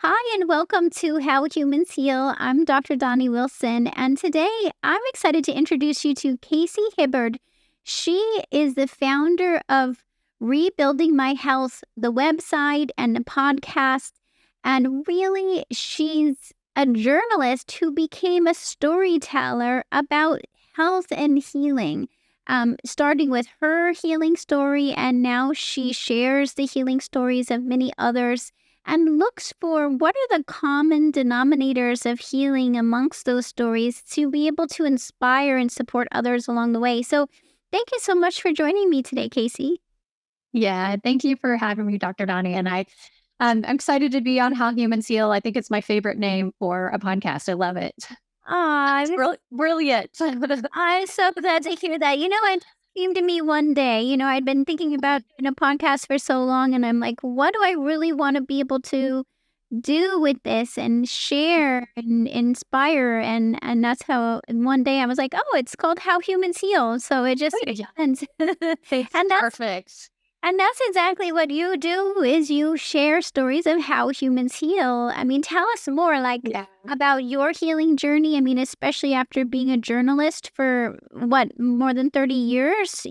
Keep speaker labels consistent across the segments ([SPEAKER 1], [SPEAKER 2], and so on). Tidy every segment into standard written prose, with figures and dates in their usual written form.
[SPEAKER 1] Hi, and welcome to How Humans Heal. I'm Dr. Donnie Wilson, and today I'm excited to introduce you to Casey Hibbard. She is the founder of Rebuilding My Health, the website and the podcast. And really, she's a journalist who became a storyteller about health and healing. Starting with her healing story, and now she shares the healing stories of many others and looks for what are the common denominators of healing amongst those stories to be able to inspire and support others along the way. So, thank you so much for joining me today, Casey.
[SPEAKER 2] Yeah, thank you for having me, Dr. Donnie. And I'm excited to be on How Humans Heal. I think it's my favorite name for a podcast. I love it.
[SPEAKER 1] Aw,
[SPEAKER 2] It's brilliant.
[SPEAKER 1] I'm so glad to hear that. It came to me one day. I'd been thinking about doing a podcast for so long, and I'm like, what do I really want to be able to do with this and share and inspire? And that's how one day I was like, oh, it's called How Humans Heal. So it just makes
[SPEAKER 2] Yeah,
[SPEAKER 1] sense.
[SPEAKER 2] it's
[SPEAKER 1] and that's
[SPEAKER 2] perfect.
[SPEAKER 1] And that's exactly what you do is you share stories of how humans heal. I mean, tell us more
[SPEAKER 2] Yeah.
[SPEAKER 1] about your healing journey. I mean, especially after being a journalist for what, more than 30 years,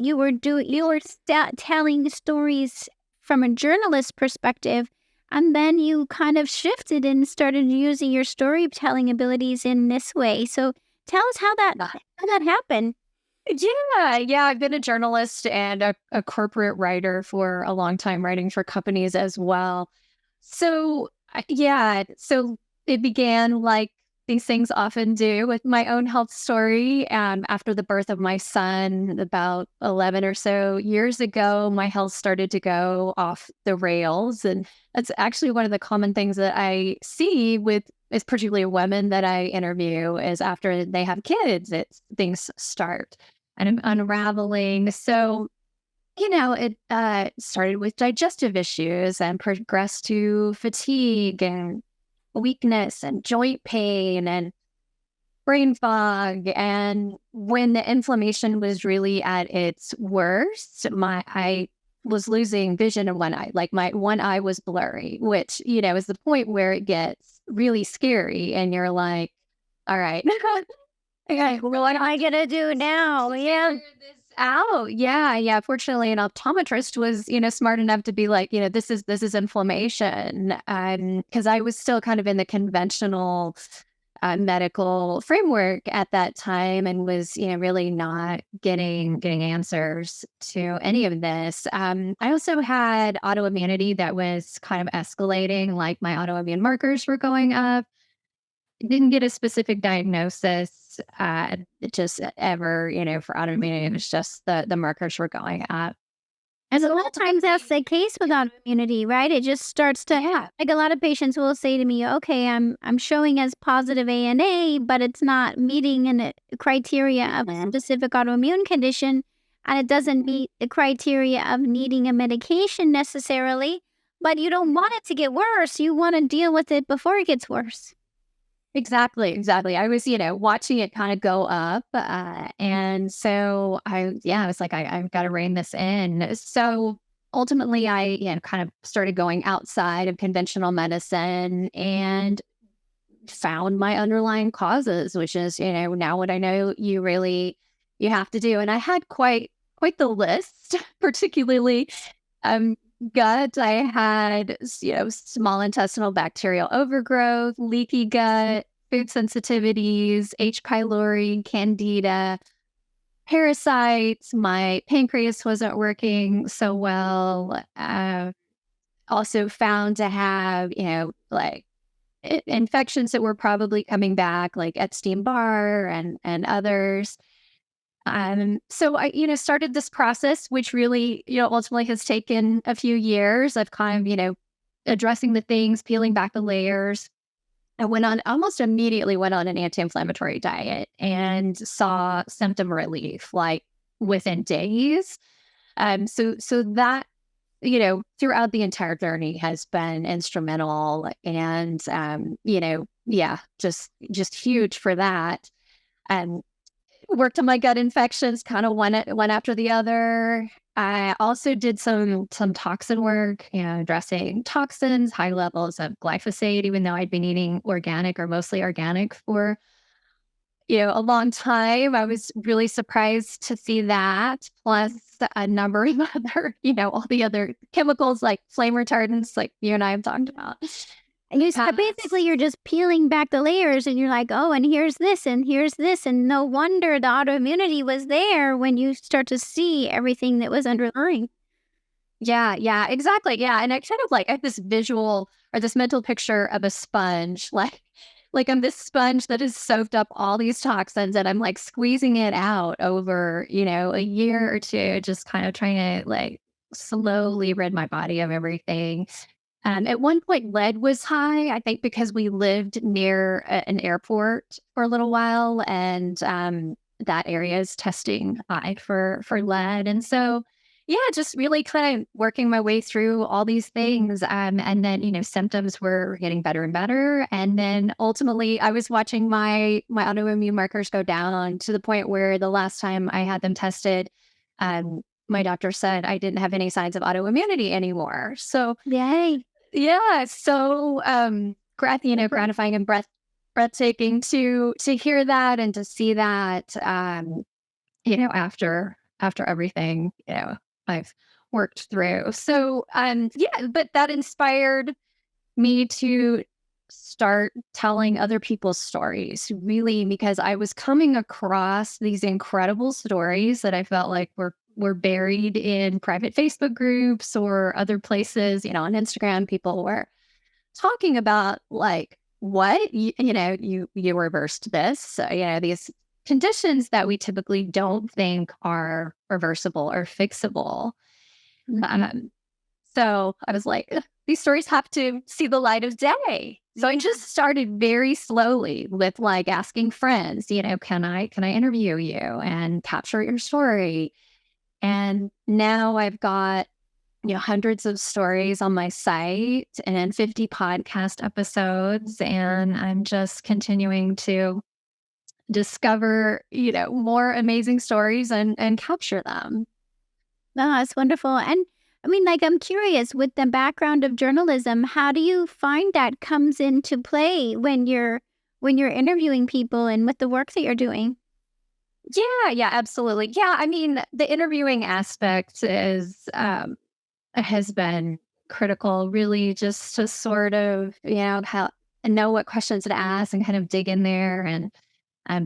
[SPEAKER 1] telling stories from a journalist perspective, and then you kind of shifted and started using your storytelling abilities in this way. So tell us how that happened.
[SPEAKER 2] Yeah. I've been a journalist and a corporate writer for a long time, writing for companies as well. So it began like these things often do with my own health story. After the birth of my son, about 11 or so years ago, my health started to go off the rails. And that's actually one of the common things that I see is particularly women that I interview is after they have kids, things start and unraveling. So it started with digestive issues and progressed to fatigue and weakness and joint pain and brain fog. And when the inflammation was really at its worst, I was losing vision in one eye. Like my one eye was blurry, which, is the point where it gets really scary. And you're like, all right. Okay, well,
[SPEAKER 1] What am I going to do now? Yeah.
[SPEAKER 2] figure this out. Yeah. Fortunately, an optometrist was, smart enough to be like, this is inflammation. Because I was still kind of in the conventional medical framework at that time, and was, really not getting answers to any of this. I also had autoimmunity that was kind of escalating, like my autoimmune markers were going up. Didn't get a specific diagnosis, just ever, for autoimmunity. It was just the markers were going up. And
[SPEAKER 1] And a
[SPEAKER 2] so
[SPEAKER 1] lot of times that's
[SPEAKER 2] ultimately,
[SPEAKER 1] the case with autoimmunity, right? It just starts to
[SPEAKER 2] yeah.
[SPEAKER 1] like a lot of patients will say to me, "Okay, I'm showing as positive ANA, but it's not meeting a criteria of a specific autoimmune condition, and it doesn't meet the criteria of needing a medication necessarily, but you don't want it to get worse. You want to deal with it before it gets worse."
[SPEAKER 2] Exactly. I was, watching it kind of go up. And so I was like, I've got to rein this in. So ultimately, I, kind of started going outside of conventional medicine and found my underlying causes, which is, now what I know you have to do. And I had quite the list, particularly um, gut. I had, small intestinal bacterial overgrowth, leaky gut, food sensitivities, H. pylori, candida, parasites. My pancreas wasn't working so well. Also found to have, like infections that were probably coming back, like Epstein-Barr and others. So I, started this process, which really, ultimately has taken a few years of kind of, addressing the things, peeling back the layers. I almost immediately went on an anti-inflammatory diet and saw symptom relief like within days. So that, throughout the entire journey has been instrumental and, yeah, just huge for that. And worked on my gut infections, kind of one after the other. I also did some toxin work, addressing toxins, high levels of glyphosate, even though I'd been eating organic or mostly organic for a long time. I was really surprised to see that, plus a number of other, all the other chemicals like flame retardants, like you and I have talked about in
[SPEAKER 1] And
[SPEAKER 2] the
[SPEAKER 1] you basically,
[SPEAKER 2] past.
[SPEAKER 1] you're just peeling back the layers and you're like, "Oh, and here's this, and here's this," and no wonder the autoimmunity was there when you start to see everything that was underlying.
[SPEAKER 2] Yeah, yeah, exactly. Yeah. And I kind of like I have this visual or this mental picture of a sponge, like I'm this sponge that has soaked up all these toxins and I'm like squeezing it out over, a year or two, just kind of trying to like slowly rid my body of everything. At one point, lead was high, I think because we lived near an airport for a little while, and that area is testing high for lead. And so, yeah, just really kind of working my way through all these things. And then, symptoms were getting better and better. And then ultimately, I was watching my autoimmune markers go down to the point where the last time I had them tested, my doctor said I didn't have any signs of autoimmunity anymore. So
[SPEAKER 1] Yay.
[SPEAKER 2] yeah, so, gratifying and breathtaking to hear that and to see that, after everything, I've worked through. So, yeah, but that inspired me to start telling other people's stories, really, because I was coming across these incredible stories that I felt like were buried in private Facebook groups or other places, on Instagram, people were talking about like what you reversed this. So, these conditions that we typically don't think are reversible or fixable. Um, so I was like, "Ugh, these stories have to see the light of day." So I just started very slowly with like asking friends, can I interview you and capture your story? And now I've got, hundreds of stories on my site and 50 podcast episodes. And I'm just continuing to discover, more amazing stories and capture them.
[SPEAKER 1] No, that's wonderful. And I mean, like, I'm curious with the background of journalism, how do you find that comes into play when you're interviewing people and with the work that you're doing?
[SPEAKER 2] Yeah, yeah, absolutely. Yeah, I mean, the interviewing aspect has been critical, really, just to sort of, how know what questions to ask and kind of dig in there and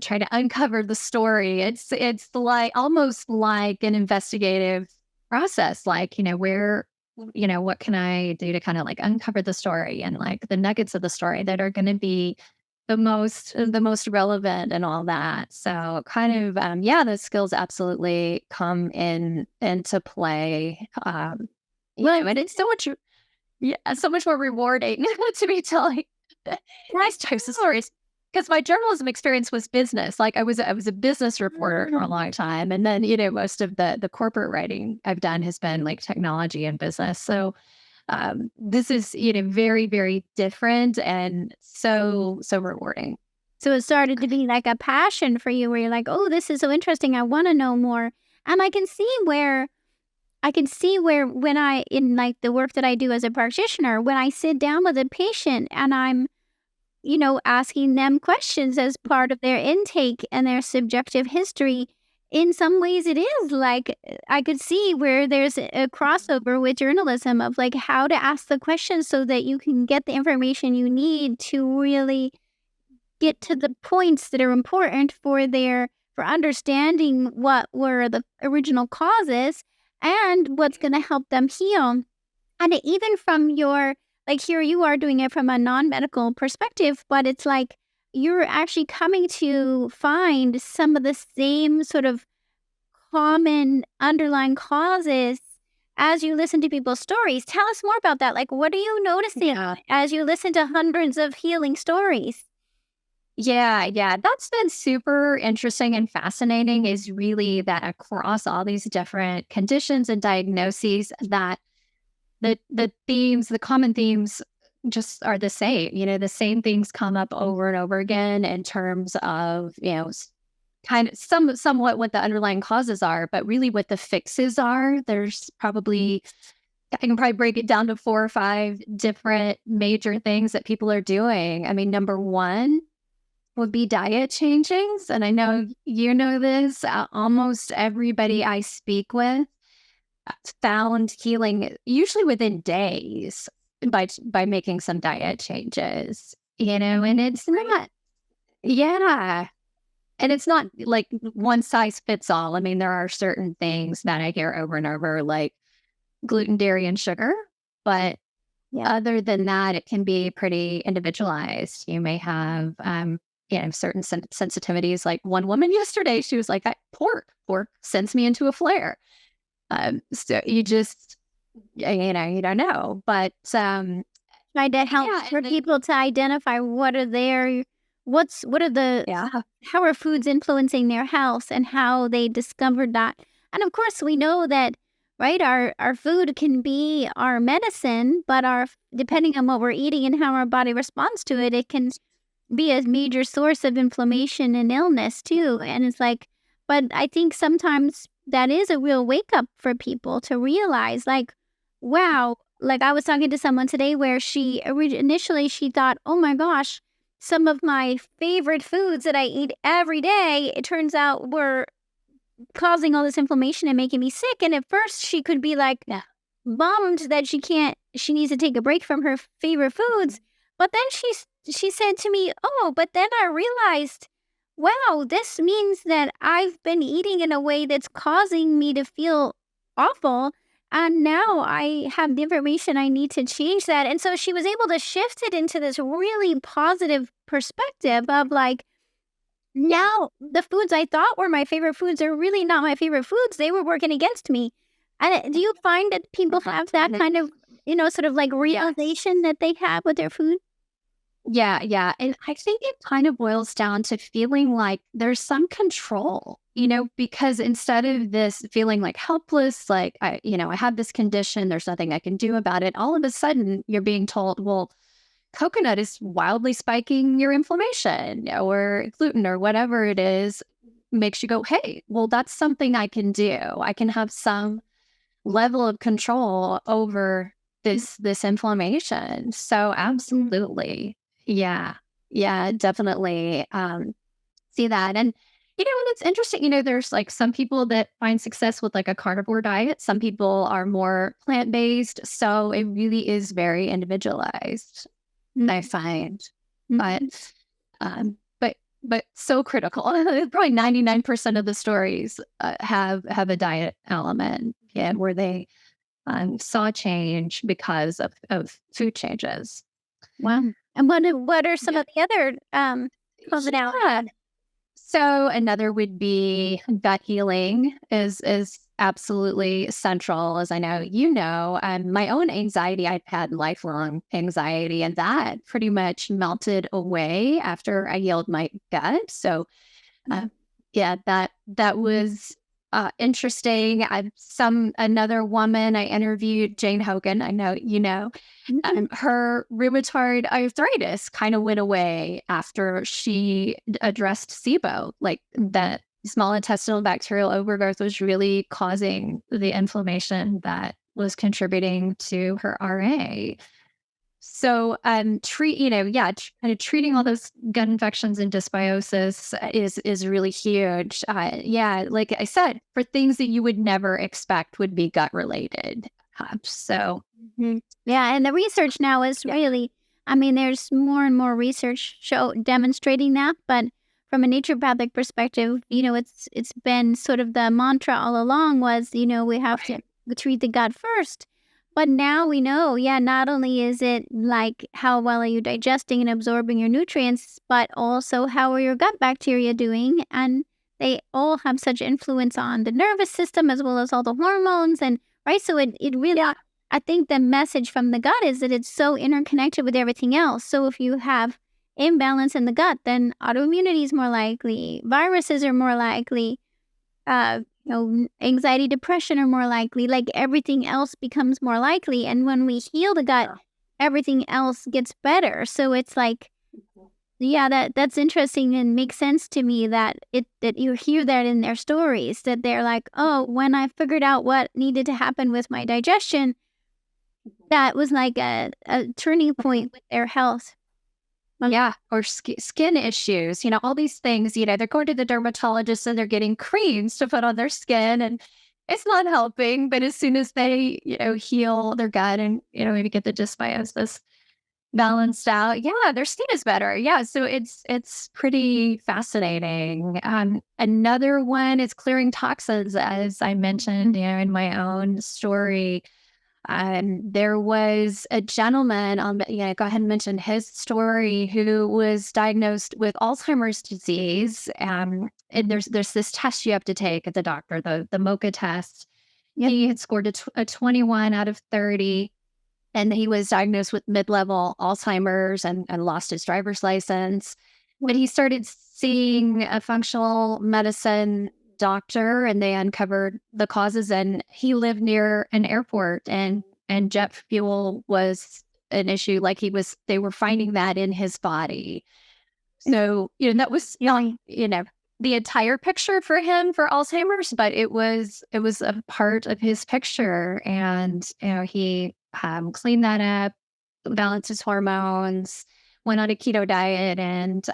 [SPEAKER 2] try to uncover the story. It's like almost like an investigative process, like, what can I do to kind of like uncover the story and like the nuggets of the story that are going to be the most relevant and all that. So kind of yeah, those skills absolutely come into play.
[SPEAKER 1] Well,
[SPEAKER 2] And it's so much yeah, so much more rewarding to be telling these types of stories. Because my journalism experience was business. Like I was a business reporter for a long time. And then, most of the corporate writing I've done has been like technology and business. So this is, very, very different and so rewarding.
[SPEAKER 1] so it started to be like a passion for you where you're like, "Oh, this is so interesting. I want to know more." And I can see where when I in like the work that I do as a practitioner, when I sit down with a patient and I'm, asking them questions as part of their intake and their subjective history, in some ways it is like I could see where there's a crossover with journalism of like how to ask the questions so that you can get the information you need to really get to the points that are important for understanding what were the original causes and what's going to help them heal. And even from your like, here you are doing it from a non-medical perspective, but it's like you're actually coming to find some of the same sort of common underlying causes as you listen to people's stories. Tell us more about that. Like, what are you noticing as you listen to hundreds of healing stories?
[SPEAKER 2] Yeah, yeah, that's been super interesting and fascinating is really that across all these different conditions and diagnoses that the common themes just are the same. The same things come up over and over again in terms of, kind of somewhat what the underlying causes are, but really what the fixes are. There's probably I can probably break it down to 4 or 5 different major things that people are doing. I mean, number one would be diet changes, and I know you know this. Almost everybody I speak with found healing usually within days by making some diet changes. And it's not, yeah, and it's not like one size fits all. I mean, there are certain things that I hear over and over, like gluten, dairy, and sugar. But
[SPEAKER 1] Yeah.
[SPEAKER 2] other than that, it can be pretty individualized. You may have, certain sensitivities. Like one woman yesterday, she was like, pork sends me into a flare. So you don't know. But
[SPEAKER 1] Try to help
[SPEAKER 2] yeah,
[SPEAKER 1] for
[SPEAKER 2] and then,
[SPEAKER 1] people to identify what are their what are the
[SPEAKER 2] yeah,
[SPEAKER 1] how are foods influencing their health and how they discovered that. And of course, we know that, right, our food can be our medicine, but our depending on what we're eating and how our body responds to it, it can be a major source of inflammation and illness too. And it's like, but I think sometimes that is a real wake up for people to realize, like, wow, like I was talking to someone today where she initially she thought, oh my gosh, some of my favorite foods that I eat every day, it turns out were causing all this inflammation and making me sick. And at first she could be like,
[SPEAKER 2] yeah,
[SPEAKER 1] bummed that she needs to take a break from her favorite foods. But then she said to me, "Oh, but then I realized, wow, this means that I've been eating in a way that's causing me to feel awful. And now I have the information I need to change that." And so she was able to shift it into this really positive perspective of like, now the foods I thought were my favorite foods are really not my favorite foods. They were working against me. And do you find that people have that kind of, sort of like
[SPEAKER 2] yes.
[SPEAKER 1] realization that they have with their food?
[SPEAKER 2] Yeah, yeah. And I think it kind of boils down to feeling like there's some control, because instead of this feeling like helpless, like I have this condition, there's nothing I can do about it. All of a sudden you're being told, well, coconut is wildly spiking your inflammation, or gluten or whatever it is makes you go, hey, well, that's something I can do. I can have some level of control over this inflammation. So
[SPEAKER 1] Mhm.
[SPEAKER 2] absolutely. Yeah. Yeah, definitely see that. And it's interesting, there's like some people that find success with like a carnivore diet. Some people are more plant-based. So it really is very individualized, I
[SPEAKER 1] Mhm.
[SPEAKER 2] find. But
[SPEAKER 1] Mhm.
[SPEAKER 2] but so critical. Probably 99% of the stories have a diet element, yeah, where they saw change because of food changes.
[SPEAKER 1] Wow. And what are some
[SPEAKER 2] Yeah.
[SPEAKER 1] of the other commonalities?
[SPEAKER 2] Yeah. So another would be gut healing is absolutely central, as I know you know. My own anxiety, I've had lifelong anxiety, and that pretty much melted away after I healed my gut. So uh,
[SPEAKER 1] Mhm.
[SPEAKER 2] yeah, that was interesting. Another woman I interviewed, Jane Hogan. I know you know.
[SPEAKER 1] Mhm.
[SPEAKER 2] Her rheumatoid arthritis kind of went away after she addressed SIBO, like that small intestinal bacterial overgrowth was really causing the inflammation that was contributing to her RA. So, kind of treating all those gut infections and dysbiosis is really huge. Yeah, like I said, for things that you would never expect would be gut related. So,
[SPEAKER 1] Mhm. Yeah, and the research now is
[SPEAKER 2] yeah,
[SPEAKER 1] really, I mean, there's more and more research demonstrating that, but from a naturopathic perspective, it's been sort of the mantra all along was, we have to
[SPEAKER 2] right.
[SPEAKER 1] treat the gut first. But now we know, yeah, not only is it like how well are you digesting and absorbing your nutrients, but also how are your gut bacteria doing? And they all have such influence on the nervous system as well as all the hormones and right. So it really,
[SPEAKER 2] Yeah.
[SPEAKER 1] I think the message from the gut is that it's so interconnected with everything else. So if you have imbalance in the gut, then autoimmunity is more likely, viruses are more likely, anxiety, depression are more likely. Like everything else becomes more likely. And when we heal the gut,
[SPEAKER 2] Yeah.
[SPEAKER 1] everything else gets better. So it's like Yeah, that's interesting and makes sense to me that that you hear that in their stories, that they're like, "Oh, when I figured out what needed to happen with my digestion, that was like a turning point with their health."
[SPEAKER 2] Yeah, or skin issues, all these things, they're going to the dermatologist and they're getting creams to put on their skin and it's not helping. But as soon as they, heal their gut and, maybe get the dysbiosis balanced out, yeah, their skin is better. Yeah. So it's pretty fascinating. Another one is clearing toxins, as I mentioned, in my own story. There was a gentleman go ahead and mention his story, who was diagnosed with Alzheimer's disease. And there's this test you have to take at the doctor, the MOCA test.
[SPEAKER 1] Yep.
[SPEAKER 2] He had scored a 21 out of 30, and he was diagnosed with mid-level Alzheimer's and lost his driver's license. When he started seeing a functional medicine doctor, and they uncovered the causes, and he lived near an airport, and jet fuel was an issue. Like, they were finding that in his body. So, that was, the entire picture for him for Alzheimer's, but it was a part of his picture. And, he cleaned that up, balanced his hormones, went on a keto diet, and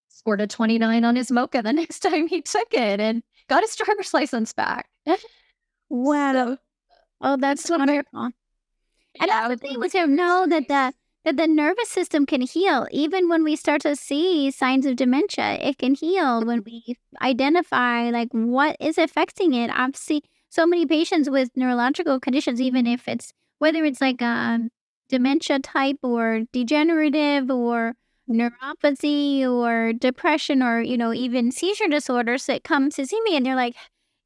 [SPEAKER 2] scored a 29 on his mocha the next time he took it, and got his driver's license back.
[SPEAKER 1] Wow.
[SPEAKER 2] So
[SPEAKER 1] Oh,
[SPEAKER 2] it's
[SPEAKER 1] that's
[SPEAKER 2] one of my,
[SPEAKER 1] wonderful. And
[SPEAKER 2] yeah,
[SPEAKER 1] that's the thing, to know that the nervous system can heal. Even when we start to see signs of dementia, it can heal when we identify, like, what is affecting it. I've seen so many patients with neurological conditions, even if it's whether it's like, dementia type or degenerative or neuropathy or depression or, even seizure disorders that come to see me and they're like,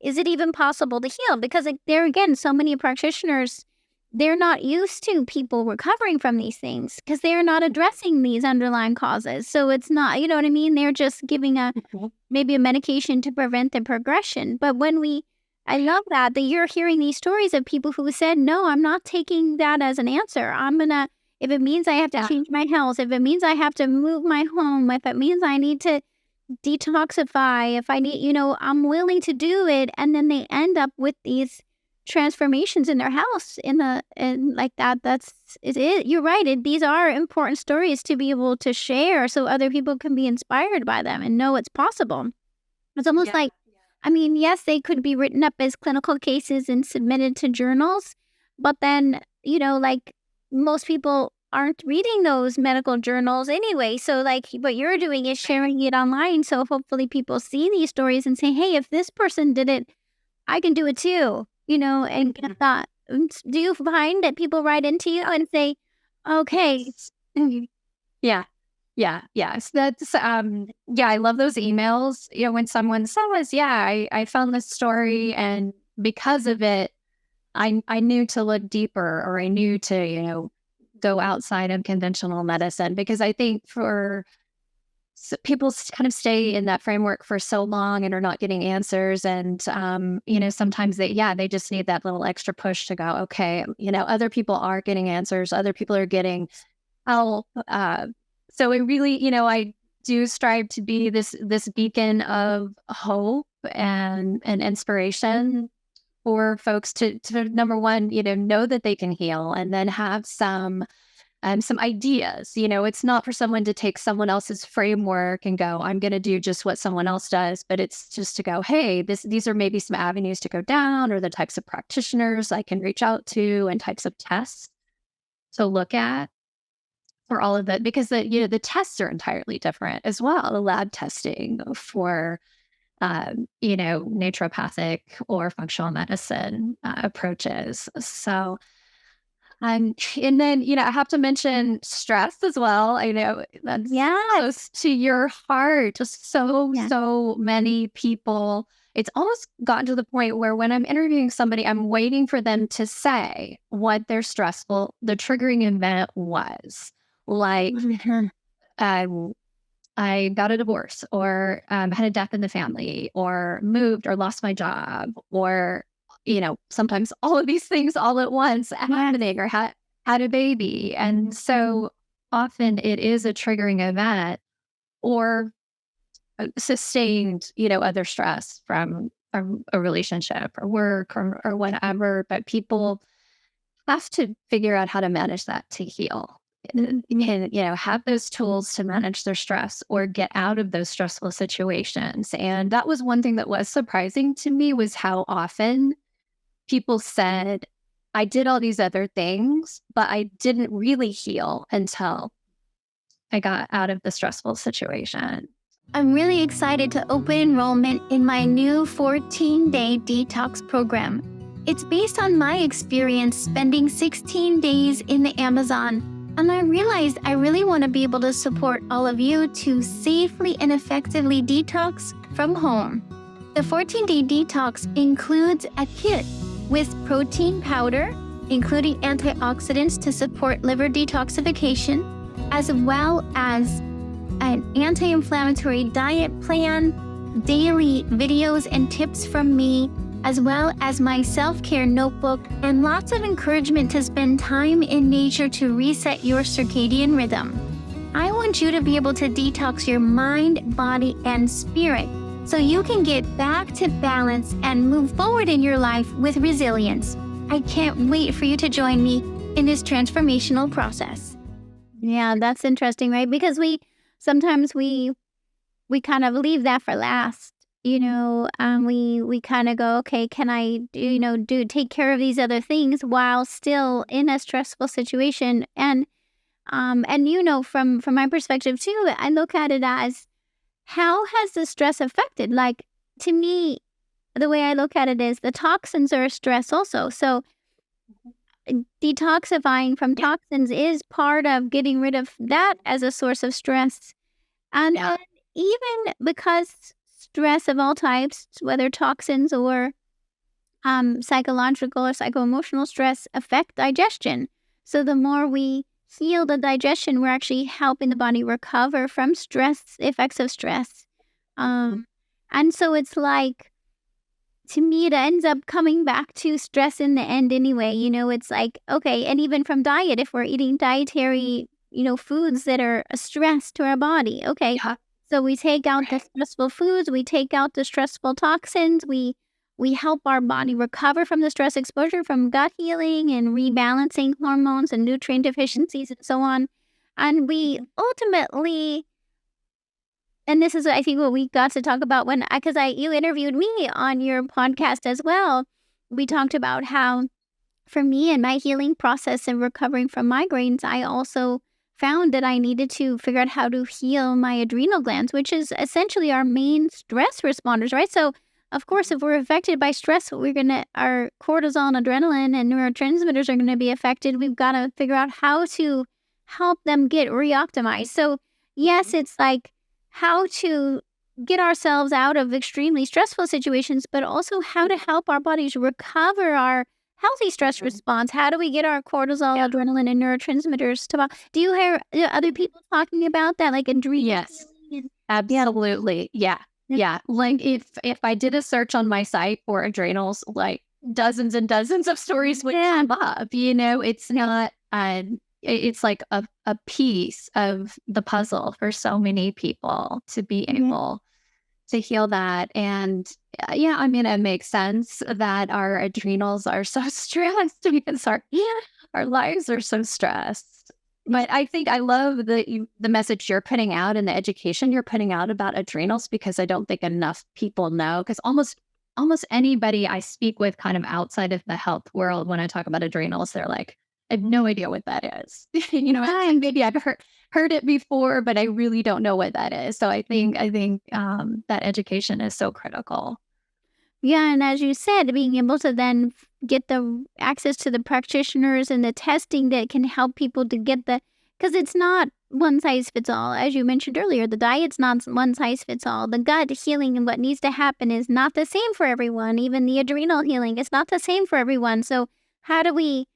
[SPEAKER 1] "Is it even possible to heal?" Because, like, there again, so many practitioners, they're not used to people recovering from these things because they're not addressing these underlying causes. So it's not, you know what I mean? They're just giving a maybe a medication to prevent the progression. But I love that you're hearing these stories of people who said, "No, I'm not taking that as an answer. If it means I have to
[SPEAKER 2] yeah,
[SPEAKER 1] change my health, if it means I have to move my home, if it means I need to detoxify, if I need, I'm willing to do it." And then they end up with these transformations in their house and like that. That's it. You're right. These are important stories to be able to share so other people can be inspired by them and know it's possible. It's almost
[SPEAKER 2] yeah,
[SPEAKER 1] like, I mean, yes, they could be written up as clinical cases and submitted to journals, but then, like, most people aren't reading those medical journals anyway. So, like, what you're doing is sharing it online. So, hopefully, people see these stories and say, "Hey, if this person did it, I can do it too," and get
[SPEAKER 2] Mhm.
[SPEAKER 1] that. Do you find that people write into you and say, "Okay."
[SPEAKER 2] Yes. Yeah. Yeah, yes. Yeah, I love those emails, when someone says, "Yeah, I found this story, and because of it, I knew to look deeper, or I knew to, go outside of conventional medicine." Because I think for people kind of stay in that framework for so long and are not getting answers. And, sometimes they just need that little extra push to go, okay, other people are getting answers. Other people are getting help. So it really, I do strive to be this beacon of hope and inspiration for folks to number one, know that they can heal, and then have some ideas. It's not for someone to take someone else's framework and go, "I'm going to do just what someone else does," but it's just to go, "Hey, these are maybe some avenues to go down, or the types of practitioners I can reach out to, and types of tests to look at for all of that." Because the tests are entirely different as well. The lab testing for naturopathic or functional medicine approaches. So, and then, I have to mention stress as well. I know that's
[SPEAKER 1] Yes.
[SPEAKER 2] close to your heart. Just
[SPEAKER 1] Yeah.
[SPEAKER 2] so many people. It's almost gotten to the point where when I'm interviewing somebody, I'm waiting for them to say what the triggering event was. Like,
[SPEAKER 1] Mhm.
[SPEAKER 2] um, I got a divorce, or had a death in the family, or moved, or lost my job, or, sometimes all of these things all at once
[SPEAKER 1] Yes.
[SPEAKER 2] happening, or had a baby. And so often it is a triggering event. or sustained, other stress from a relationship or work or whatever. But people have to figure out how to manage that to heal. And, have those tools to manage their stress or get out of those stressful situations. And that was one thing that was surprising to me, was how often people said, I did all these other things, but I didn't really heal until I got out of the stressful situation.
[SPEAKER 1] I'm really excited to open enrollment in my new 14-day detox program. It's based on my experience spending 16 days in the Amazon, and I realized I really want to be able to support all of you to safely and effectively detox from home. The 14-day detox includes a kit with protein powder, including antioxidants to support liver detoxification, as well as an anti-inflammatory diet plan, daily videos and tips from me, as well as my self-care notebook, and lots of encouragement to spend time in nature to reset your circadian rhythm. I want you to be able to detox your mind, body, and spirit so you can get back to balance and move forward in your life with resilience. I can't wait for you to join me in this transformational process. Yeah, that's interesting, right? Because sometimes we kind of leave that for last, we kind of go, okay, can I, take care of these other things while still in a stressful situation? And from my perspective too, I look at it as, how has the stress affected? Like, to me, the way I look at it is the toxins are a stress also. So detoxifying from toxins is part of getting rid of that as a source of stress. And then even because stress of all types, whether toxins or psychological or psycho-emotional stress, affect digestion. So the more we heal the digestion, we're actually helping the body recover from stress, effects of stress. And so it's like, to me, it ends up coming back to stress in the end anyway. It's like, okay, and even from diet, if we're eating dietary, foods that are a stress to our body, okay.
[SPEAKER 2] Yeah.
[SPEAKER 1] So we take out the stressful foods, we take out the stressful toxins, we help our body recover from the stress exposure, from gut healing and rebalancing hormones and nutrient deficiencies and so on. And we ultimately, and this is, I think, what we got to talk about because you interviewed me on your podcast as well. We talked about how, for me and my healing process and recovering from migraines, I also found that I needed to figure out how to heal my adrenal glands, which is essentially our main stress responders, right? So, of course, if we're affected by stress, our cortisol and adrenaline and neurotransmitters are going to be affected. We've got to figure out how to help them get reoptimized. So, yes, it's like how to get ourselves out of extremely stressful situations, but also how to help our bodies recover our healthy stress response. How do we get our cortisol, adrenaline, and neurotransmitters to? Do you hear other people talking about that, like adrenal?
[SPEAKER 2] Yes, absolutely. Yeah. Like if I did a search on my site for adrenals, like dozens and dozens of stories would come up. It's not. It's like a piece of the puzzle for so many people to be able to heal that. And it makes sense that our adrenals are so stressed because our lives are so stressed. But I think I love the message you're putting out and the education you're putting out about adrenals, because I don't think enough people know. Because almost anybody I speak with kind of outside of the health world, when I talk about adrenals, they're like, I have no idea what that is. Maybe I've heard it before, but I really don't know what that is. So I think that education is so critical.
[SPEAKER 1] Yeah, and as you said, being able to then get the access to the practitioners and the testing that can help people to get because it's not one size fits all. As you mentioned earlier, the diet's not one size fits all. The gut healing and what needs to happen is not the same for everyone. Even the adrenal healing is not the same for everyone. So how do we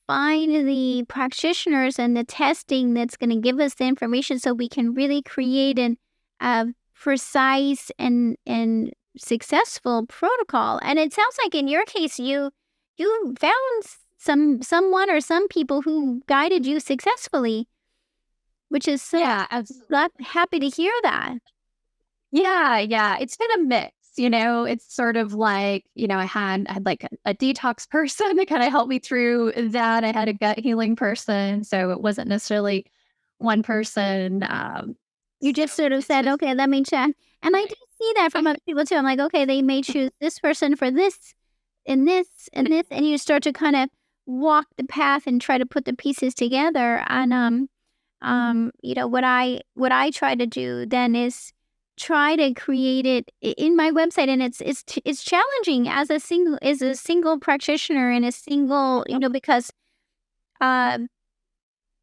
[SPEAKER 1] find the practitioners and the testing that's going to give us the information so we can really create a precise and successful protocol? And it sounds like in your case, you found someone or some people who guided you successfully. which is so
[SPEAKER 2] Yeah,
[SPEAKER 1] happy to hear that.
[SPEAKER 2] yeah, yeah. It's been a mix, you know. It's sort of like, I had like a detox person to kind of help me through that. I had a gut healing person, so it wasn't necessarily one person.
[SPEAKER 1] You
[SPEAKER 2] So
[SPEAKER 1] just sort of
[SPEAKER 2] it's
[SPEAKER 1] said,
[SPEAKER 2] just
[SPEAKER 1] "Okay, let me check." And I do
[SPEAKER 2] right.
[SPEAKER 1] see that from other people too. I'm like, "Okay, they may choose this person for this and this and this," and you start to kind of walk the path and try to put the pieces together. And what I try to do then is try to create it in my website, and it's challenging as a single practitioner and a single, because um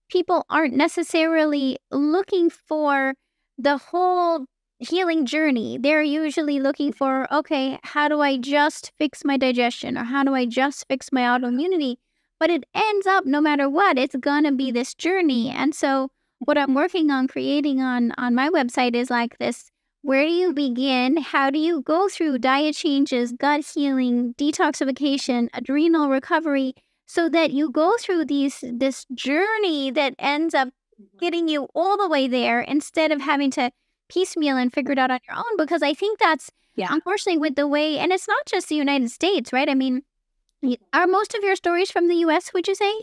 [SPEAKER 1] people aren't necessarily looking for the whole healing journey. They're usually looking for, okay, how do I just fix my digestion or how do I just fix my autoimmunity? But it ends up, no matter what, it's going to be this journey. And so what I'm working on creating on my website is like this. Where do you begin? How do you go through diet changes, gut healing, detoxification, adrenal recovery, so that you go through this journey that ends up getting you all the way there instead of having to piecemeal and figure it out on your own, because I think that's
[SPEAKER 2] Yeah,
[SPEAKER 1] unfortunately with the way, and it's not just the United States, right? I mean, are most of your stories from the US, would you say?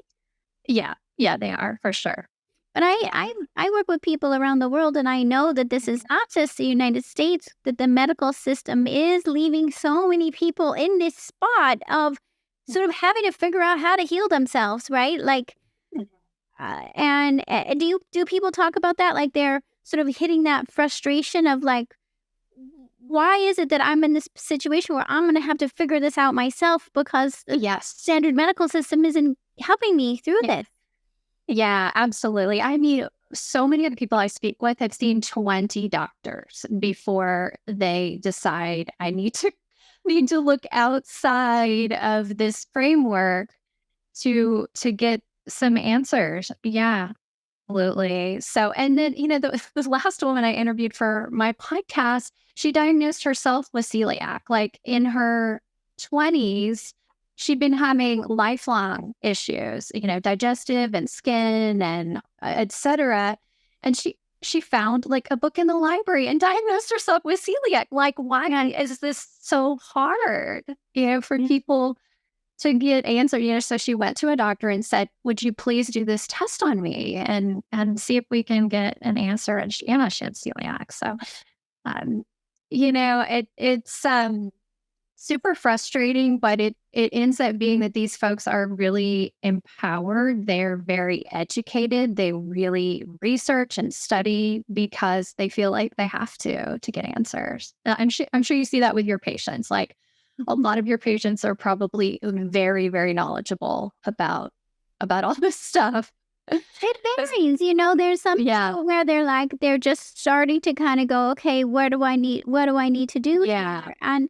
[SPEAKER 2] yeah, yeah. They are for sure.
[SPEAKER 1] But I,
[SPEAKER 2] Yeah.
[SPEAKER 1] I I work with people around the world, and I know that this is not just the United States, that the medical system is leaving so many people in this spot of sort of having to figure out how to heal themselves, right? Like, and do people talk about that? Like they're sort of hitting that frustration of like, why is it that I'm in this situation where I'm going to have to figure this out myself because the
[SPEAKER 2] Yes.
[SPEAKER 1] standard medical system isn't helping me through this?
[SPEAKER 2] Yeah, absolutely. I mean, so many of the people I speak with have seen 20 doctors before they decide I need to look outside of this framework to get some answers. Yeah, absolutely. So, and then, the last woman I interviewed for my podcast, she diagnosed herself with celiac. Like in her 20s, she'd been having lifelong issues, digestive and skin and et cetera. And she found like a book in the library and diagnosed herself with celiac. Like, why is this so hard, for people to get answer, so she went to a doctor and said, "Would you please do this test on me and see if we can get an answer?" And she had celiac. So, um, it's super frustrating, but it ends up being that these folks are really empowered. They're very educated. They really research and study because they feel like they have to get answers. I'm sure you see that with your patients. Like a lot of your patients are probably very, very knowledgeable about all this stuff.
[SPEAKER 1] It varies, there's some
[SPEAKER 2] Yeah.
[SPEAKER 1] people where they're just starting to kind of go, okay, what do I need to do
[SPEAKER 2] Yeah.
[SPEAKER 1] here? And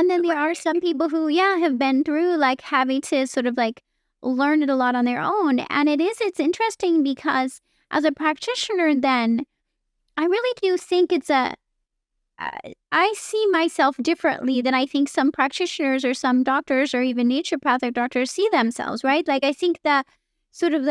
[SPEAKER 1] then there are
[SPEAKER 2] Right.
[SPEAKER 1] some people who, yeah, have been through like having to sort of like learn it a lot on their own. And it's interesting because as a practitioner, then I really do think I see myself differently than I think some practitioners or some doctors or even naturopathic doctors see themselves, right? Like I think that sort of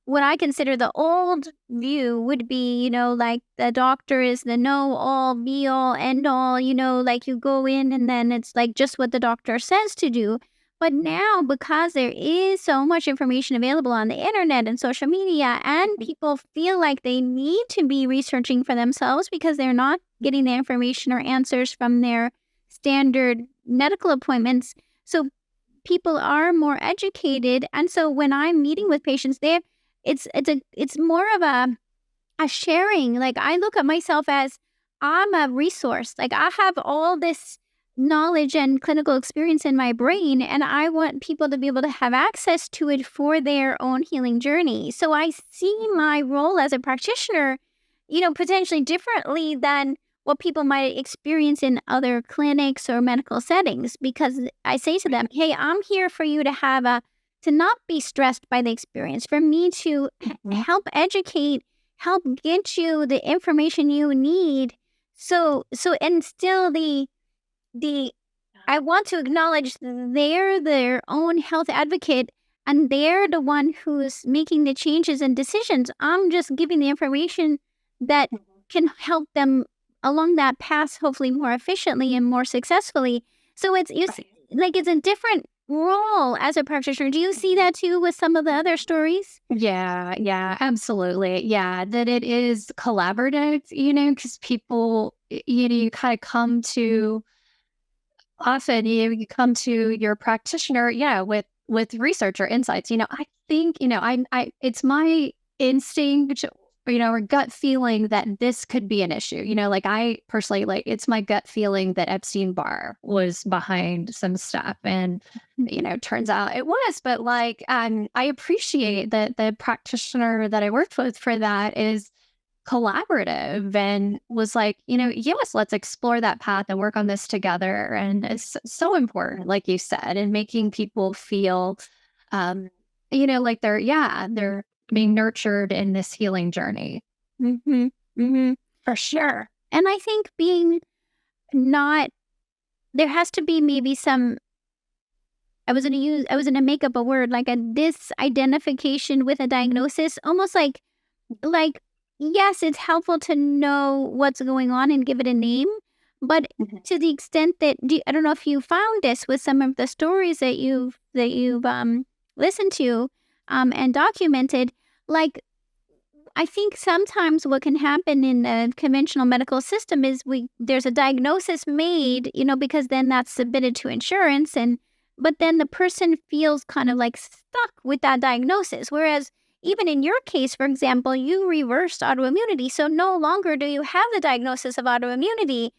[SPEAKER 1] what I consider the old view would be, like the doctor is the know all, be all, end all, like you go in and then it's like just what the doctor says to do. But now, because there is so much information available on the internet and social media, and people feel like they need to be researching for themselves because they're not getting the information or answers from their standard medical appointments. So people are more educated. And so when I'm meeting with patients, it's more of a sharing. Like I look at myself as I'm a resource. Like I have all this knowledge and clinical experience in my brain, and I want people to be able to have access to it for their own healing journey. So I see my role as a practitioner, potentially differently than what people might experience in other clinics or medical settings, because I say to them, hey, I'm here for you to not be stressed by the experience, for me to
[SPEAKER 2] Mhm.
[SPEAKER 1] help educate, help get you the information you need. So and still the I want to acknowledge they're their own health advocate and they're the one who's making the changes and decisions. I'm just giving the information that can help them along that path, hopefully more efficiently and more successfully. So like it's a different role as a practitioner. Do you see that too with some of the other stories?
[SPEAKER 2] Yeah, yeah, absolutely. Yeah, that it is collaborative, because people, you kind of come to often you come to your practitioner, yeah, with research or insights. I think, I it's my instinct, or gut feeling that this could be an issue. Like I personally like it's my gut feeling that Epstein-Barr was behind some stuff. And turns out it was, but like I appreciate that the practitioner that I worked with for that is collaborative and was like, yes, let's explore that path and work on this together. And it's so important, like you said, in making people feel, um, like they're being nurtured in this healing journey.
[SPEAKER 1] Mm-hmm. Mm-hmm.
[SPEAKER 2] For sure.
[SPEAKER 1] And I think being not there has to be maybe some I was gonna make up a word like a disidentification with a diagnosis, almost like yes, it's helpful to know what's going on and give it a name, but
[SPEAKER 2] Mhm.
[SPEAKER 1] to the extent that I don't know if you found this with some of the stories that you've listened to and documented, like I think sometimes what can happen in the conventional medical system is there's a diagnosis made, because then that's submitted to insurance but then the person feels kind of like stuck with that diagnosis. Whereas even in your case, for example, you reversed autoimmunity. So no longer do you have the diagnosis of autoimmunity.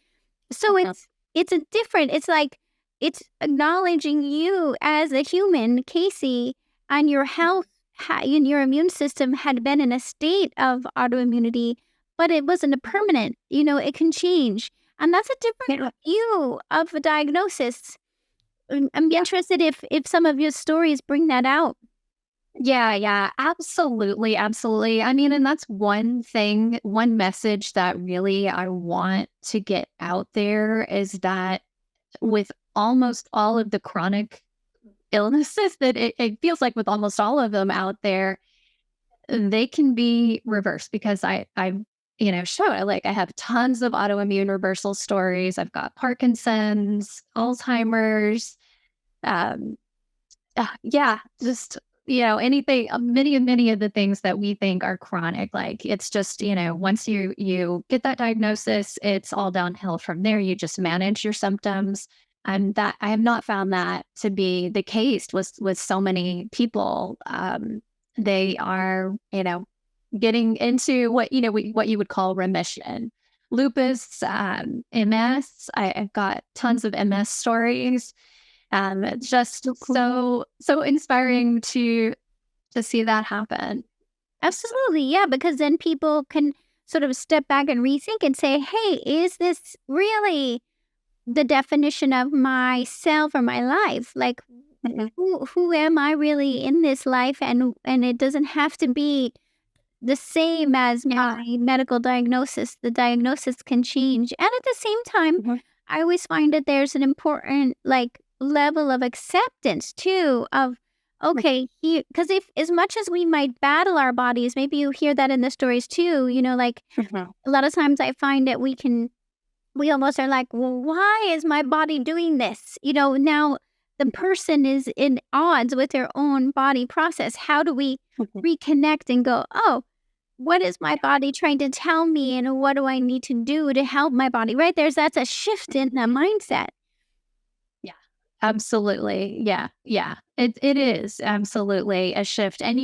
[SPEAKER 1] So
[SPEAKER 2] Mhm.
[SPEAKER 1] it's like it's acknowledging you as a human, Casey, and your health and your immune system had been in a state of autoimmunity, but it wasn't a permanent, it can change. And that's a different
[SPEAKER 2] Yeah.
[SPEAKER 1] view of a diagnosis. I'm
[SPEAKER 2] Yeah.
[SPEAKER 1] interested if some of your stories bring that out.
[SPEAKER 2] Yeah, yeah, absolutely, absolutely. I mean, and that's one thing, one message that really I want to get out there is that with almost all of the chronic illnesses that it feels like with almost all of them out there, they can be reversed because show it. Like I have tons of autoimmune reversal stories. I've got Parkinson's, Alzheimer's, um, yeah, just anything, many of the things that we think are chronic. Like it's just once you get that diagnosis, it's all downhill from there. You just manage your symptoms, and that I have not found that to be the case with so many people. They are getting into what you would call remission. Lupus, MS. I've got tons of MS stories, it's just
[SPEAKER 1] So cool.
[SPEAKER 2] so inspiring to see that happen.
[SPEAKER 1] Absolutely. Yeah. Because then people can sort of step back and rethink and say, hey, is this really the definition of myself or my life? Like,
[SPEAKER 2] Mhm.
[SPEAKER 1] who am I really in this life? And it doesn't have to be the same as
[SPEAKER 2] Yeah.
[SPEAKER 1] my medical diagnosis. The diagnosis can change. And at the same time,
[SPEAKER 2] Mhm.
[SPEAKER 1] I always find that there's an important like level of acceptance too of okay, because if as much as we might battle our bodies, maybe you hear that in the stories too, like
[SPEAKER 2] Mhm.
[SPEAKER 1] a lot of times I find that we almost are like, well, why is my body doing this? Now the person is in odds with their own body process. How do we
[SPEAKER 2] Mhm.
[SPEAKER 1] reconnect and go, oh, what is my body trying to tell me and what do I need to do to help my body? Right? That's a shift in the mindset.
[SPEAKER 2] Yeah. Absolutely. Yeah. Yeah. It is absolutely a shift. And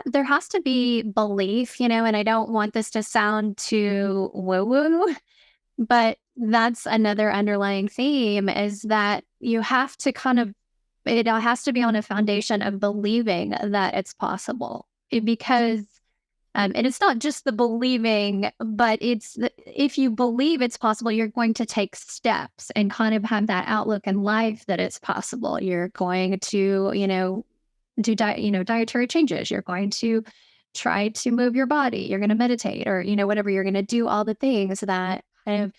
[SPEAKER 2] there has to be belief, and I don't want this to sound too woo-woo, but that's another underlying theme is that you have to it has to be on a foundation of believing that it's possible. Because and it's not just the believing, but if you believe it's possible, you're going to take steps and kind of have that outlook in life that it's possible. You're going to, do dietary changes. You're going to try to move your body. You're going to meditate or, whatever. You're going to do all the things that kind of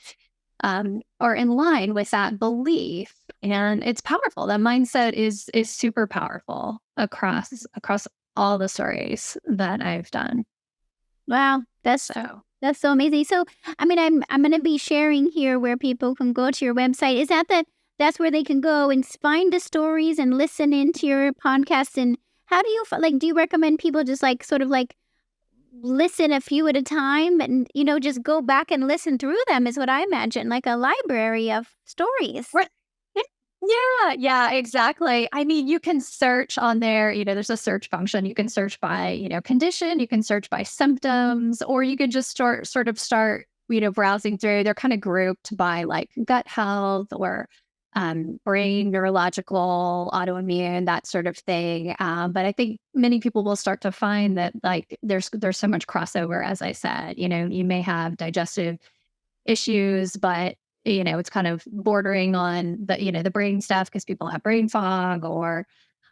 [SPEAKER 2] are in line with that belief. And it's powerful. That mindset is super powerful across all the stories that I've done.
[SPEAKER 1] Wow,
[SPEAKER 2] So
[SPEAKER 1] that's so amazing. So, I mean, I'm gonna be sharing here where people can go to your website. Is that that's where they can go and find the stories and listen into your podcast? And how do you like? Do you recommend people just like sort of like listen a few at a time and just go back and listen through them? Is what I imagine, like a library of stories.
[SPEAKER 2] right. Yeah, yeah, exactly. I mean, you can search on there, there's a search function. You can search by, condition, you can search by symptoms, or you can just start, browsing through. They're kind of grouped by like gut health or brain, neurological, autoimmune, that sort of thing. But I think many people will start to find that like there's so much crossover, as I said. You may have digestive issues, but it's kind of bordering on the brain stuff because people have brain fog or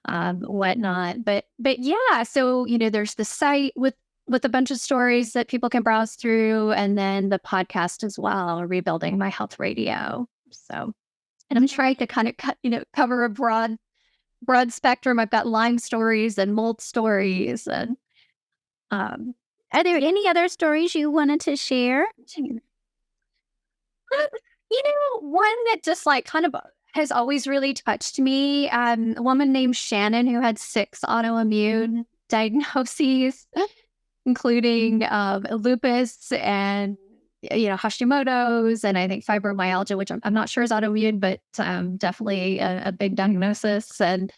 [SPEAKER 2] whatnot. But yeah, so there's the site with a bunch of stories that people can browse through, and then the podcast as well, Rebuilding My Health Radio. So, and I'm trying to kind of cover a broad spectrum. I've got Lyme stories and mold stories, and um,
[SPEAKER 1] Are there any other stories you wanted to share?
[SPEAKER 2] Uh, one that just like kind of has always really touched me. A woman named Shannon who had 6 autoimmune diagnoses, including lupus and Hashimoto's, and I think fibromyalgia, which I'm not sure is autoimmune, but definitely a big diagnosis. And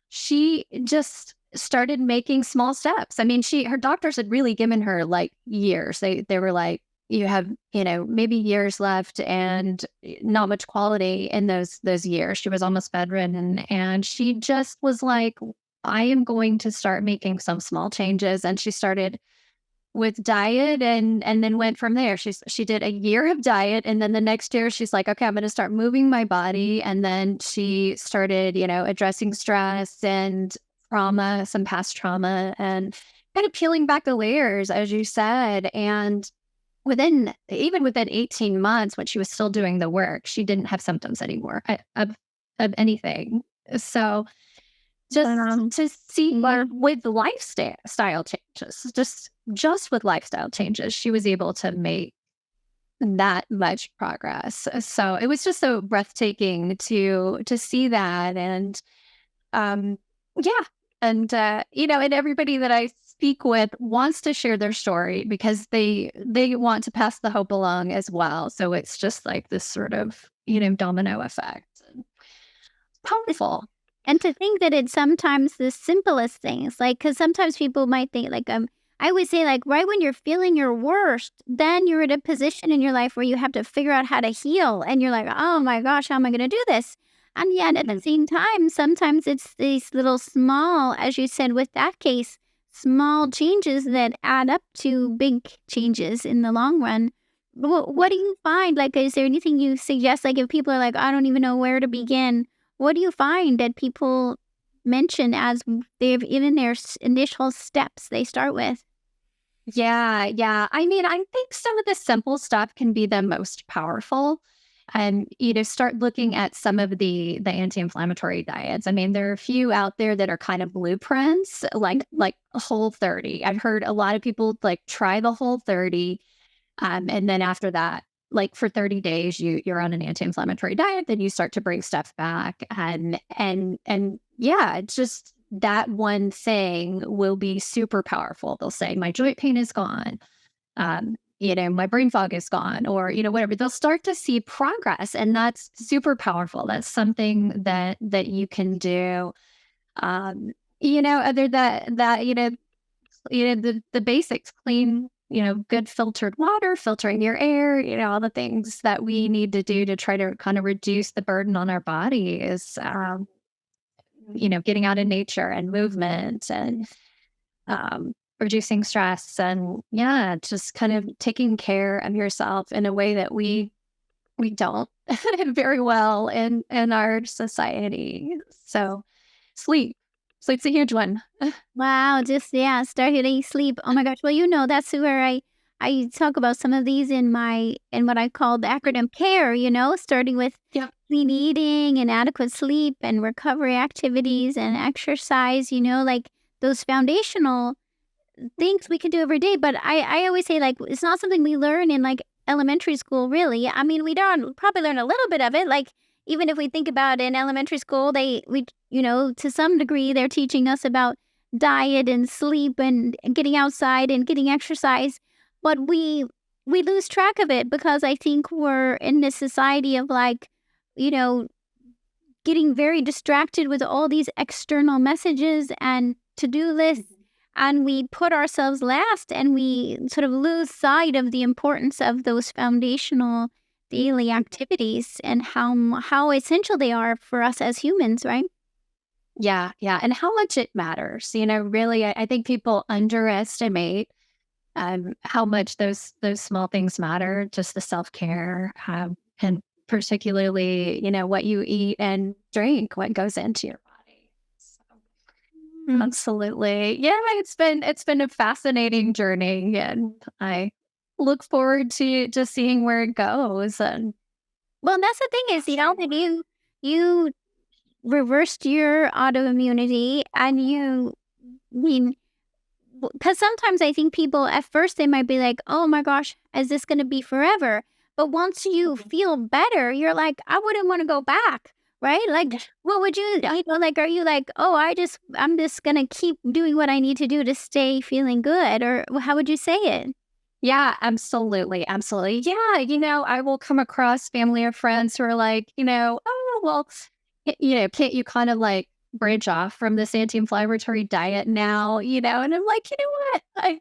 [SPEAKER 2] she just started making small steps. I mean, her doctors had really given her like years. They were like, you have, maybe years left and not much quality in those years. She was almost bedridden, and she just was like, I am going to start making some small changes. And she started with diet and then went from there. She did a year of diet, and then the next year she's like, okay, I'm going to start moving my body. And then she started, addressing stress and trauma, some past trauma, and kind of peeling back the layers, as you said. And even within 18 months, when she was still doing the work, she didn't have symptoms anymore of anything. So just
[SPEAKER 1] Um,
[SPEAKER 2] to see with lifestyle changes, just with lifestyle changes, she was able to make that much progress. So it was just so breathtaking to see that. And um yeah. And and everybody that I speak with wants to share their story because they want to pass the hope along as well. So it's just like this sort of, domino effect. Powerful.
[SPEAKER 1] And to think that it's sometimes the simplest things, like, because sometimes people might think, like, I always say, like, right when you're feeling your worst, then you're at a position in your life where you have to figure out how to heal. And you're like, oh my gosh, how am I going to do this? And yet at the same time, sometimes it's these little small, as you said with that case, small changes that add up to big changes in the long run. What do you find? Like, is there anything you suggest? Like, if people are like, I don't even know where to begin, what do you find that people mention as they've in their initial steps they start with?
[SPEAKER 2] Yeah, yeah. I mean, I think some of the simple stuff can be the most powerful. And start looking at some of the anti-inflammatory diets. I mean, there are a few out there that are kind of blueprints, like Whole 30. I've heard a lot of people like try the Whole 30, and then after that, like for 30 days, you're on an anti-inflammatory diet, then you start to bring stuff back, and yeah, it's just that one thing will be super powerful. They'll say my joint pain is gone, my brain fog is gone, or whatever. They'll start to see progress, and that's super powerful. That's something that you can do. Other that the basics, clean, good filtered water, filtering your air, all the things that we need to do to try to kind of reduce the burden on our body is, getting out in nature and movement and reducing stress, and yeah, just kind of taking care of yourself in a way that we don't very well in our society. So sleep's a huge one.
[SPEAKER 1] Wow, just yeah, start getting sleep. Oh my gosh. Well, that's where I talk about some of these in what I call the acronym CARE, starting with
[SPEAKER 2] Yeah.
[SPEAKER 1] clean eating and adequate sleep and recovery activities and exercise, like those foundational things we can do every day. But I always say, like, it's not something we learn in like elementary school, really. I mean, we don't probably learn a little bit of it. Like, even if we think about in elementary school, to some degree, they're teaching us about diet and sleep and getting outside and getting exercise. But we lose track of it because I think we're in this society of like, you know, getting very distracted with all these external messages and to-do lists, and we put ourselves last and we sort of lose sight of the importance of those foundational daily activities and how essential they are for us as humans, right?
[SPEAKER 2] Yeah, yeah, and how much it matters. Really, I think people underestimate how much those small things matter. Just the self care, and particularly, what you eat and drink, what goes into your body. So, absolutely, yeah. It's been a fascinating journey, and I look forward to just seeing where it goes. And
[SPEAKER 1] Well, that's the thing is, that you reversed your autoimmunity and mean, because sometimes I think people at first they might be like, "Oh my gosh, is this going to be forever?" But once you feel better, you're like, "I wouldn't want to go back." Right? Like, what would like, are you like, "Oh, I'm just going to keep doing what I need to do to stay feeling good," or how would you say it?
[SPEAKER 2] yeah, absolutely, absolutely. Yeah, I will come across family or friends who are like, oh, well, can't you kind of like bridge off from this anti-inflammatory diet now, And I'm like, you know what?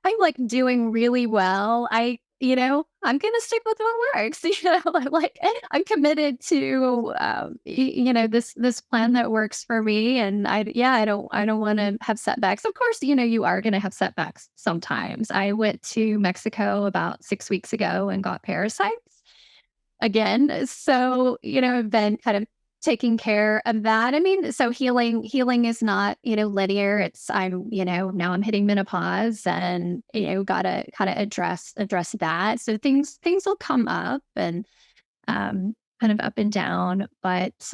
[SPEAKER 2] I'm like doing really well. I'm gonna stick with what works. I'm like, I'm committed to, this plan that works for me, and I don't want to have setbacks. Of course, you are gonna have setbacks sometimes. I went to Mexico about 6 weeks ago and got parasites again. So, I've been kind of taking care of that. I mean, so healing is not, linear. Now I'm hitting menopause and, gotta kind of address that. So things will come up and kind of up and down. But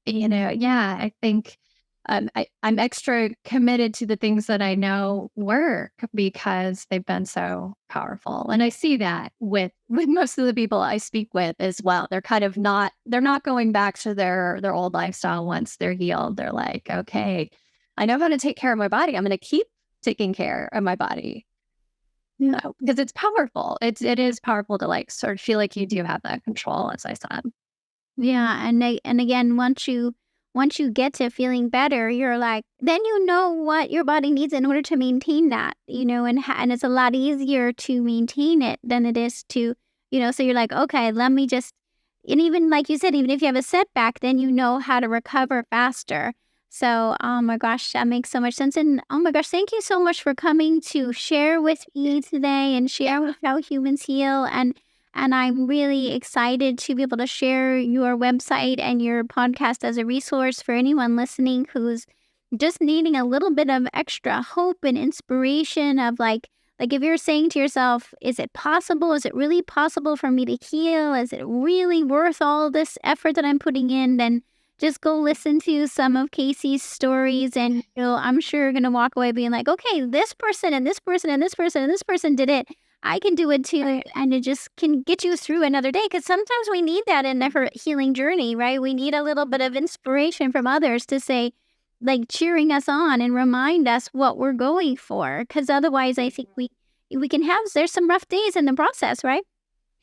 [SPEAKER 2] yeah, I think I'm extra committed to the things that I know work because they've been so powerful. And I see that with most of the people I speak with as well. They're not going back to their old lifestyle once they're healed. They're like, okay, I know how to take care of my body. I'm going to keep taking care of my body. Because it's powerful. It is powerful to like sort of feel like you do have that control, as I said.
[SPEAKER 1] Yeah, and again, once you get to feeling better, you're like, then you know what your body needs in order to maintain that, and it's a lot easier to maintain it than it is to, so you're like, okay, let me just, and even like you said, even if you have a setback, then you know how to recover faster. So, oh my gosh, that makes so much sense. And oh my gosh, thank you so much for coming to share with me today and share with how humans heal. And I'm really excited to be able to share your website and your podcast as a resource for anyone listening who's just needing a little bit of extra hope and inspiration of like if you're saying to yourself, is it possible? Is it really possible for me to heal? Is it really worth all this effort that I'm putting in? Then just go listen to some of Casey's stories and I'm sure you're going to walk away being like, okay, this person and this person and this person and this person did it. I can do it too. And it just can get you through another day. Because sometimes we need that in our healing journey, right? We need a little bit of inspiration from others to say, like, cheering us on and remind us what we're going for. Because otherwise, I think we can there's some rough days in the process, right?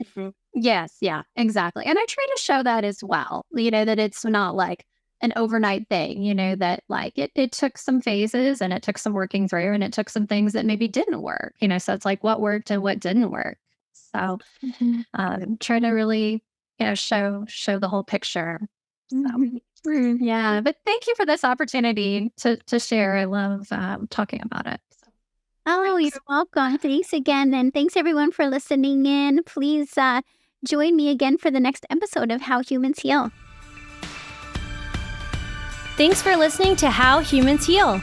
[SPEAKER 2] Mhm. Yes, yeah, exactly. And I try to show that as well, that it's not like an overnight thing, that like it took some phases and it took some working through and it took some things that maybe didn't work, so it's like what worked and what didn't work. So
[SPEAKER 1] Mhm.
[SPEAKER 2] try to really, show the whole picture. So yeah, but thank you for this opportunity to share. I love talking about it. So,
[SPEAKER 1] Oh, you're
[SPEAKER 2] thanks.
[SPEAKER 1] welcome. Thanks again. And thanks everyone for listening in. Please join me again for the next episode of How Humans Heal.
[SPEAKER 3] Thanks for listening to How Humans Heal.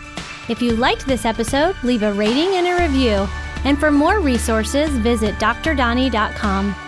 [SPEAKER 3] If you liked this episode, leave a rating and a review. And for more resources, visit drdonnie.com.